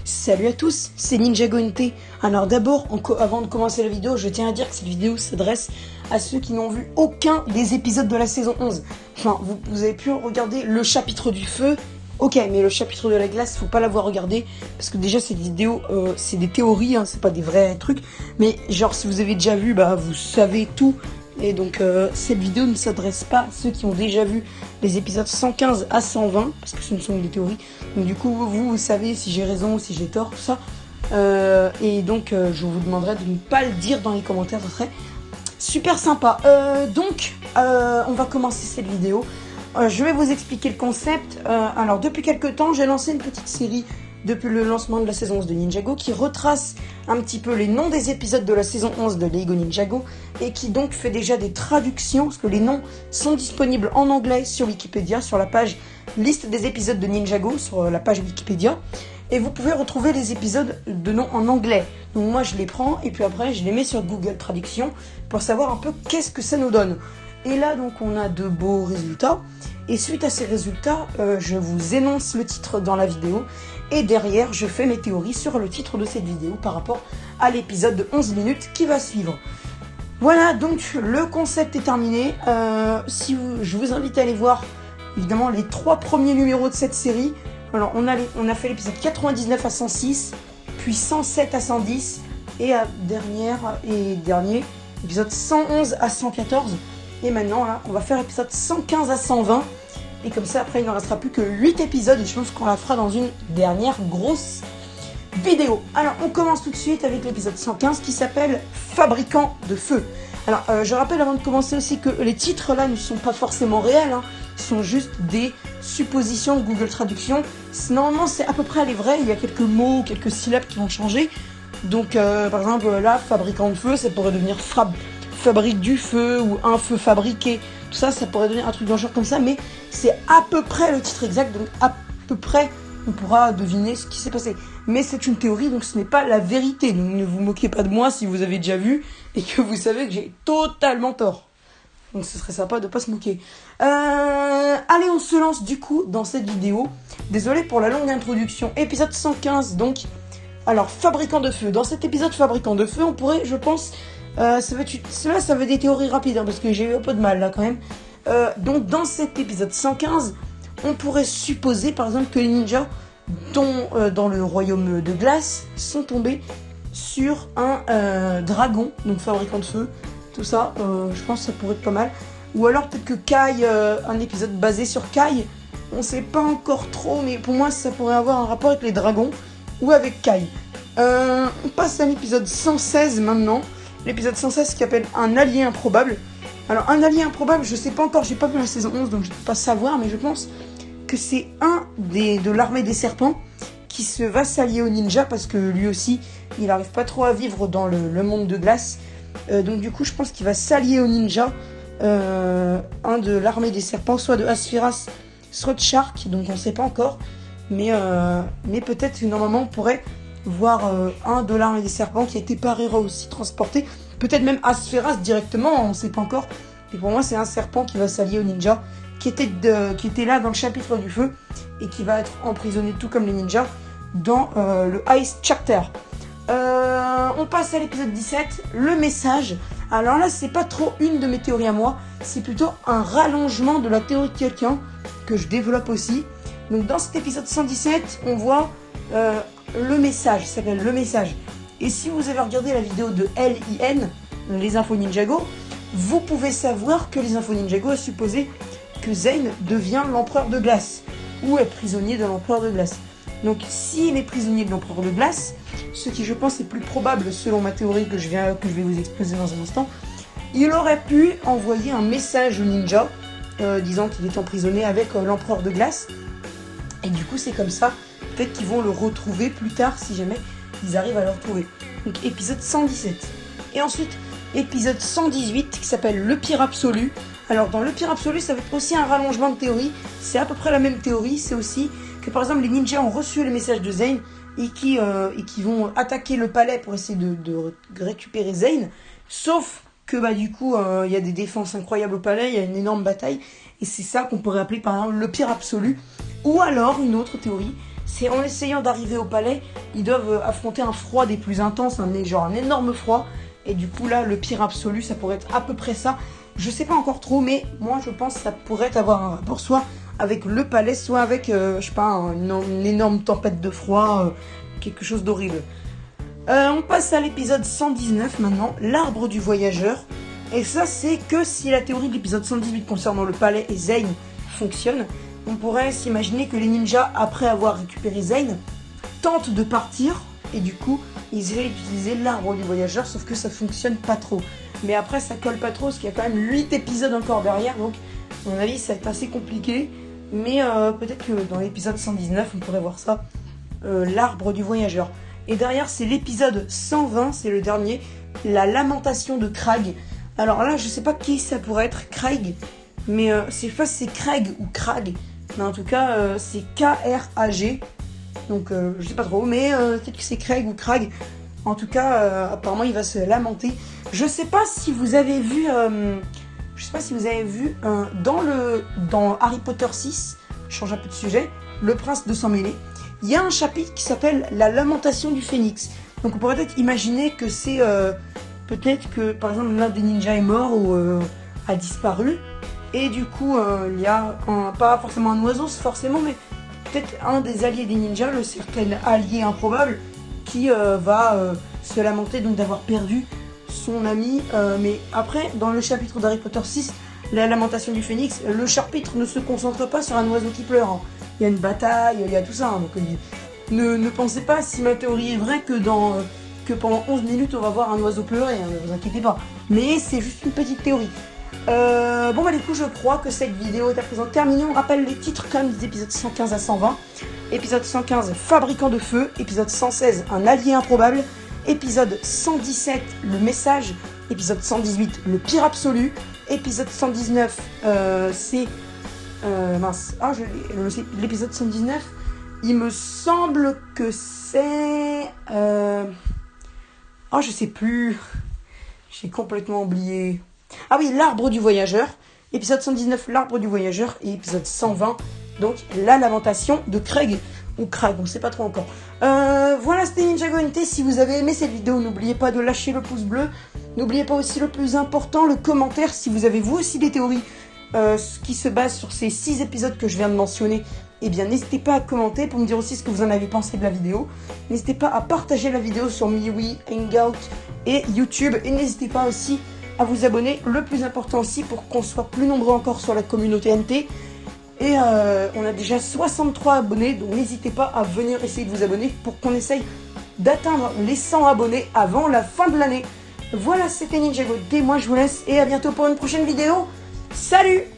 Salut à tous, c'est Ninjago NT. Alors d'abord, avant de commencer la vidéo, je tiens à dire que cette vidéo s'adresse à ceux qui n'ont vu aucun des épisodes de la saison 11. Enfin, vous avez pu regarder le chapitre du feu, ok, mais le chapitre de la glace, faut pas l'avoir regardé, parce que déjà cette vidéo, c'est des théories, hein, c'est pas des vrais trucs, mais genre si vous avez déjà vu, bah vous savez tout. Et donc cette vidéo ne s'adresse pas à ceux qui ont déjà vu les épisodes 115 à 120, parce que ce ne sont que des théories. Donc du coup, vous savez si j'ai raison ou si j'ai tort, tout ça. Et donc je vous demanderai de ne pas le dire dans les commentaires, ça serait super sympa. On va commencer cette vidéo. Je vais vous expliquer le concept. Alors depuis quelques temps, j'ai lancé une petite série depuis le lancement de la saison 11 de Ninjago qui retrace un petit peu les noms des épisodes de la saison 11 de Lego Ninjago et qui donc fait déjà des traductions parce que les noms sont disponibles en anglais sur Wikipédia, sur la page liste des épisodes de Ninjago, sur la page Wikipédia, et vous pouvez retrouver les épisodes de noms en anglais. Donc moi je les prends et puis après je les mets sur Google Traduction pour savoir un peu qu'est-ce que ça nous donne. Et là donc on a de beaux résultats. Et suite à ces résultats, je vous énonce le titre dans la vidéo. Et derrière, je fais mes théories sur le titre de cette vidéo par rapport à l'épisode de 11 minutes qui va suivre. Voilà, donc le concept est terminé. Je vous invite à aller voir évidemment les 3 premiers numéros de cette série. Alors on a fait l'épisode 99 à 106, puis 107 à 110, et dernier, épisode 111 à 114. Et maintenant, là, on va faire l'épisode 115 à 120. Et comme ça, après, il ne restera plus que 8 épisodes. Et je pense qu'on la fera dans une dernière grosse vidéo. Alors, on commence tout de suite avec l'épisode 115 qui s'appelle Fabricant de feu. Alors, je rappelle avant de commencer aussi que les titres là ne sont pas forcément réels. Hein. Ce sont juste des suppositions de Google Traduction. Normalement, c'est à peu près les vrais. Il y a quelques mots, quelques syllabes qui vont changer. Donc, par exemple, là, Fabricant de feu, ça pourrait devenir fabrique du feu ou un feu fabriqué, tout ça, ça pourrait donner un truc dans le genre comme ça, mais c'est à peu près le titre exact, donc à peu près on pourra deviner ce qui s'est passé. Mais c'est une théorie, donc ce n'est pas la vérité, donc ne vous moquez pas de moi si vous avez déjà vu et que vous savez que j'ai totalement tort. Donc ce serait sympa de pas se moquer. Allez, on se lance du coup dans cette vidéo. Désolé pour la longue introduction. Épisode 115, donc. Alors, Fabricant de feu. Dans cet épisode Fabricant de feu, on pourrait, je pense... ça va être des théories rapides, hein, parce que j'ai eu un peu de mal là quand même. Donc dans cet épisode 115, on pourrait supposer par exemple que les ninjas dans le royaume de glace sont tombés sur un dragon, donc fabricant de feu, tout ça, je pense que ça pourrait être pas mal. Ou alors peut-être que Kai, un épisode basé sur Kai, on sait pas encore trop, mais pour moi ça pourrait avoir un rapport avec les dragons ou avec Kai. On passe à l'épisode 116 maintenant. L'épisode 116 qui s'appelle Un allié improbable. Alors un allié improbable, je sais pas encore, j'ai pas vu la saison 11 donc je peux pas savoir, mais je pense que c'est de l'armée des serpents qui va s'allier aux ninjas parce que lui aussi il arrive pas trop à vivre dans le monde de glace. Donc du coup je pense qu'il va s'allier aux ninjas, un de l'armée des serpents, soit de Asphyras, soit de Shark, donc on sait pas encore, mais peut-être que normalement on pourrait voir un de l'armée des serpents qui a été par Hera aussi transporté. Peut-être même Asphyras directement, on ne sait pas encore. Et pour moi, c'est un serpent qui va s'allier aux ninjas, qui était là dans le chapitre du feu, et qui va être emprisonné tout comme les ninjas dans le Ice Chapter. On passe à l'épisode 17, le message. Alors là, c'est pas trop une de mes théories à moi, c'est plutôt un rallongement de la théorie de quelqu'un, que je développe aussi. Donc dans cet épisode 117, on voit... le message, ça s'appelle le message. Et si vous avez regardé la vidéo de LIN, les infos Ninjago, vous pouvez savoir que les infos Ninjago a supposé que Zane devient l'empereur de glace, ou est prisonnier de l'empereur de glace. Donc s'il est prisonnier de l'empereur de glace, ce qui je pense est plus probable selon ma théorie que je vais vous exposer dans un instant, il aurait pu envoyer un message aux ninjas disant qu'il est emprisonné avec l'empereur de glace. Et du coup c'est comme ça, peut-être qu'ils vont le retrouver plus tard si jamais ils arrivent à le retrouver. Donc épisode 117. Et ensuite, épisode 118 qui s'appelle Le pire absolu. Alors dans Le pire absolu, ça va être aussi un rallongement de théorie. C'est à peu près la même théorie. C'est aussi que par exemple les ninjas ont reçu les messages de Zane et qui vont attaquer le palais pour essayer de récupérer Zane. Sauf que du coup, il y a des défenses incroyables au palais, il y a une énorme bataille. Et c'est ça qu'on pourrait appeler par exemple le pire absolu. Ou alors une autre théorie, c'est en essayant d'arriver au palais, ils doivent affronter un froid des plus intenses, genre un énorme froid. Et du coup là, le pire absolu, ça pourrait être à peu près ça. Je sais pas encore trop, mais moi je pense que ça pourrait avoir un rapport soit avec le palais, soit avec, je sais pas, une énorme tempête de froid, quelque chose d'horrible. On passe à l'épisode 119 maintenant, l'arbre du voyageur. Et ça, c'est que si la théorie de l'épisode 118 concernant le palais et Zane fonctionne, on pourrait s'imaginer que les ninjas, après avoir récupéré Zane, tentent de partir, et du coup, ils essaient d'utiliser l'arbre du voyageur, sauf que ça fonctionne pas trop. Mais après, ça colle pas trop, parce qu'il y a quand même 8 épisodes encore derrière, donc à mon avis, ça va être assez compliqué. Mais peut-être que dans l'épisode 119, on pourrait voir ça, l'arbre du voyageur. Et derrière, c'est l'épisode 120, c'est le dernier, la lamentation de Craig. Alors là, je sais pas qui ça pourrait être, Craig, mais je sais pas si c'est Craig ou Crag, mais en tout cas, c'est K-R-A-G. Donc je sais pas trop, mais peut-être que c'est Craig ou Crag. En tout cas, apparemment, il va se lamenter. Je sais pas si vous avez vu, dans Harry Potter 6, je change un peu de sujet, Le Prince de Sang Mêlé, il y a un chapitre qui s'appelle La lamentation du phénix. Donc on pourrait peut-être imaginer que c'est peut-être que par exemple l'un des ninjas est mort ou a disparu. Et du coup il y a pas forcément un oiseau forcément, mais peut-être un des alliés des ninjas, le certain allié improbable, qui va se lamenter donc d'avoir perdu son ami. Mais après, dans le chapitre d'Harry Potter 6, la lamentation du phénix, le chapitre ne se concentre pas sur un oiseau qui pleure. Hein. Il y a une bataille, il y a tout ça. Hein. Donc ne pensez pas, si ma théorie est vraie, que pendant 11 minutes on va voir un oiseau pleurer. Hein, ne vous inquiétez pas. Mais c'est juste une petite théorie. Bon bah du coup je crois que cette vidéo est à présent terminée. On rappelle les titres quand même des épisodes 115 à 120. Épisode 115, fabricant de feu. Épisode 116, un allié improbable. Épisode 117, le message. Épisode 118, le pire absolu. Épisode 119, c'est... l'épisode 119, il me semble que c'est... je sais plus. J'ai complètement oublié. Ah oui, l'arbre du voyageur. Épisode 119, l'arbre du voyageur. Et épisode 120, donc la lamentation de Craig. Ou Craig, on sait pas trop encore. Voilà, c'était Ninjago NT. Si vous avez aimé cette vidéo, n'oubliez pas de lâcher le pouce bleu. N'oubliez pas aussi le plus important, le commentaire. Si vous avez vous aussi des théories qui se basent sur ces 6 épisodes que je viens de mentionner, eh bien n'hésitez pas à commenter pour me dire aussi ce que vous en avez pensé de la vidéo. N'hésitez pas à partager la vidéo sur MeWe, Hangout et YouTube. Et n'hésitez pas aussi à vous abonner, le plus important aussi pour qu'on soit plus nombreux encore sur la communauté NT. Et on a déjà 63 abonnés, donc n'hésitez pas à venir essayer de vous abonner pour qu'on essaye d'atteindre les 100 abonnés avant la fin de l'année. Voilà, c'était Ninjago NT, moi je vous laisse et à bientôt pour une prochaine vidéo. Salut!